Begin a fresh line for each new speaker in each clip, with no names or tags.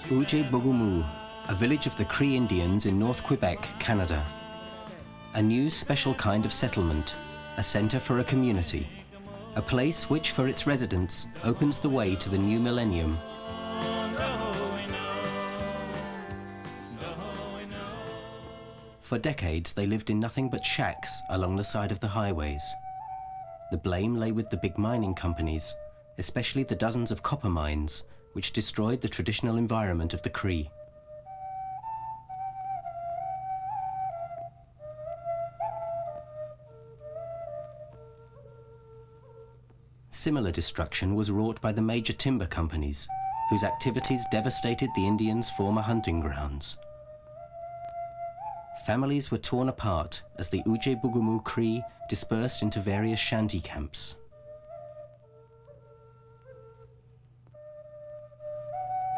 Oujé Bougoumou, a village of the Cree Indians in North Quebec, Canada. A new special kind of settlement, a centre for a community, a place which for its residents opens the way to the new millennium. For decades they lived in nothing but shacks along the side of the highways. The blame lay with the big mining companies, especially the dozens of copper mines which destroyed the traditional environment of the Cree. Similar destruction was wrought by the major timber companies, whose activities devastated the Indians' former hunting grounds. Families were torn apart as the Oujé Bougoumou Cree dispersed into various shanty camps.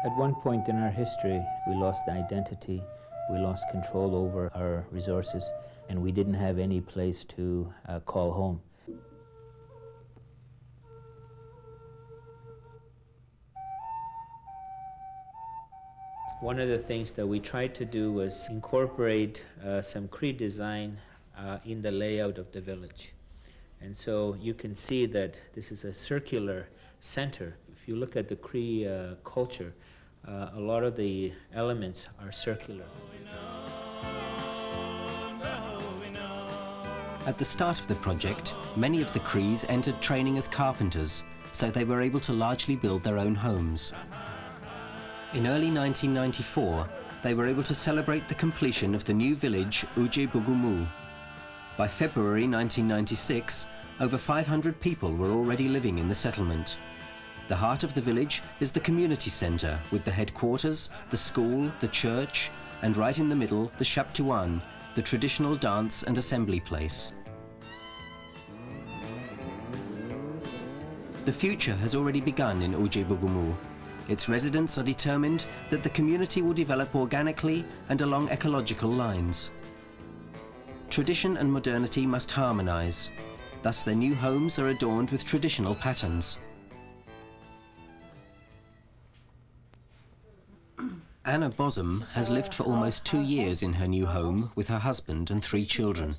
At one point in our history, we lost identity, we lost control over our resources, and we didn't have any place to call home. One of the things that we tried to do was incorporate some Cree design in the layout of the village. And so you can see that this is a circular center. If you look at the Cree culture, a lot of the elements are circular.
At the start of the project, many of the Crees entered training as carpenters, so they were able to largely build their own homes. In early 1994, they were able to celebrate the completion of the new village Oujé Bougoumou. By February 1996, over 500 people were already living in the settlement. The heart of the village is the community centre, with the headquarters, the school, the church, and right in the middle, the Chaptuan, the traditional dance and assembly place. The future has already begun in Oujé Bougoumou. Its residents are determined that the community will develop organically and along ecological lines. Tradition and modernity must harmonise. Thus their new homes are adorned with traditional patterns. Anna Bosom has lived for almost 2 years in her new home with her husband and 3 children.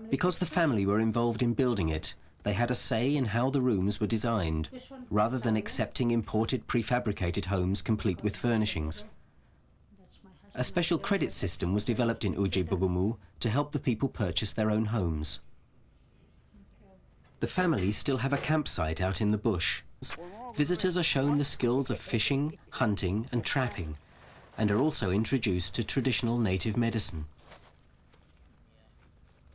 Because the family were involved in building it, they had a say in how the rooms were designed, rather than accepting imported prefabricated homes complete with furnishings. A special credit system was developed in Oujé Bougoumou to help the people purchase their own homes. The family still have a campsite out in the bush. Visitors are shown the skills of fishing, hunting and trapping, and are also introduced to traditional native medicine.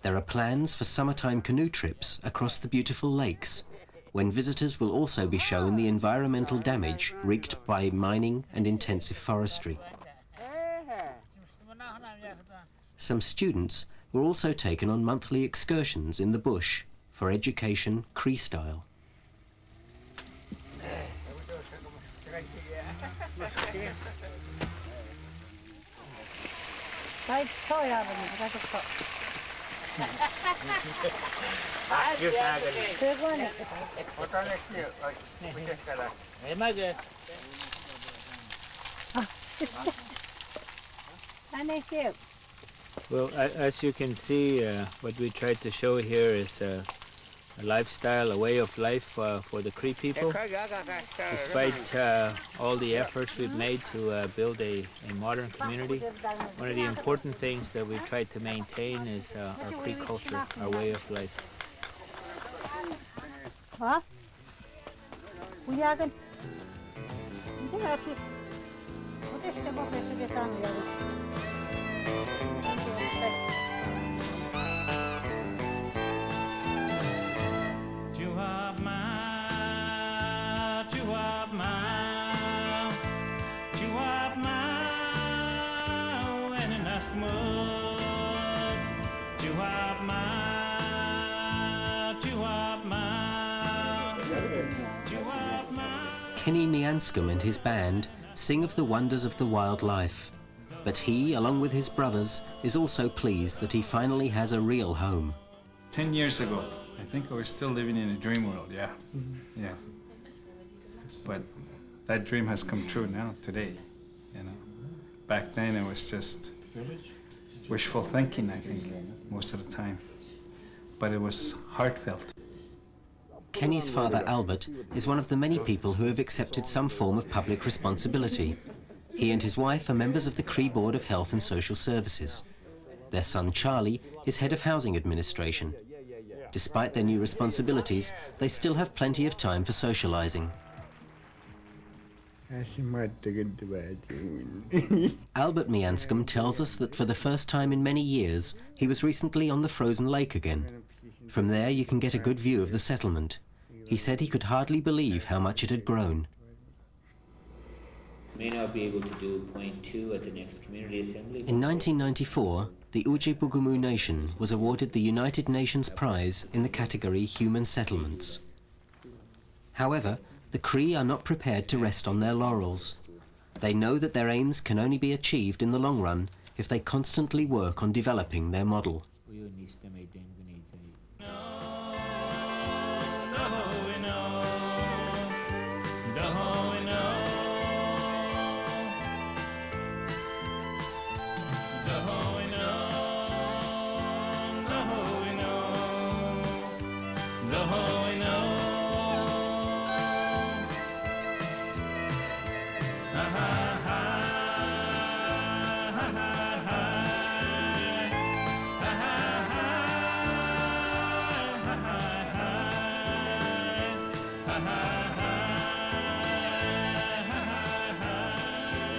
There are plans for summertime canoe trips across the beautiful lakes, when visitors will also be shown the environmental damage wreaked by mining and intensive forestry. Some students were also taken on monthly excursions in the bush for education Cree style.
Well, as you can see, what we tried to show here is a lifestyle, a way of life for the Cree people. Despite all the efforts we've made to build a modern community, one of the important things that we tried to maintain is our Cree culture, our way of life.
Kenny Mianscombe and his band sing of the wonders of the wildlife. But he, along with his brothers, is also pleased that he finally has a real home.
10 years ago, I think I was still living in a dream world, yeah. Yeah. But that dream has come true now, today, you know. Back then it was just wishful thinking, I think, most of the time. But it was heartfelt.
Kenny's father, Albert, is one of the many people who have accepted some form of public responsibility. He and his wife are members of the Cree Board of Health and Social Services. Their son, Charlie, is head of housing administration. Despite their new responsibilities, they still have plenty of time for socializing. Albert Mianscombe tells us that for the first time in many years, he was recently on the frozen lake again. From there, you can get a good view of the settlement. He said he could hardly believe how much it had grown.
May not be able to do point 2 at the next community assembly.
In 1994, the Oujé Bougoumou Nation was awarded the United Nations Prize in the category Human Settlements. However, the Cree are not prepared to rest on their laurels. They know that their aims can only be achieved in the long run if they constantly work on developing their model.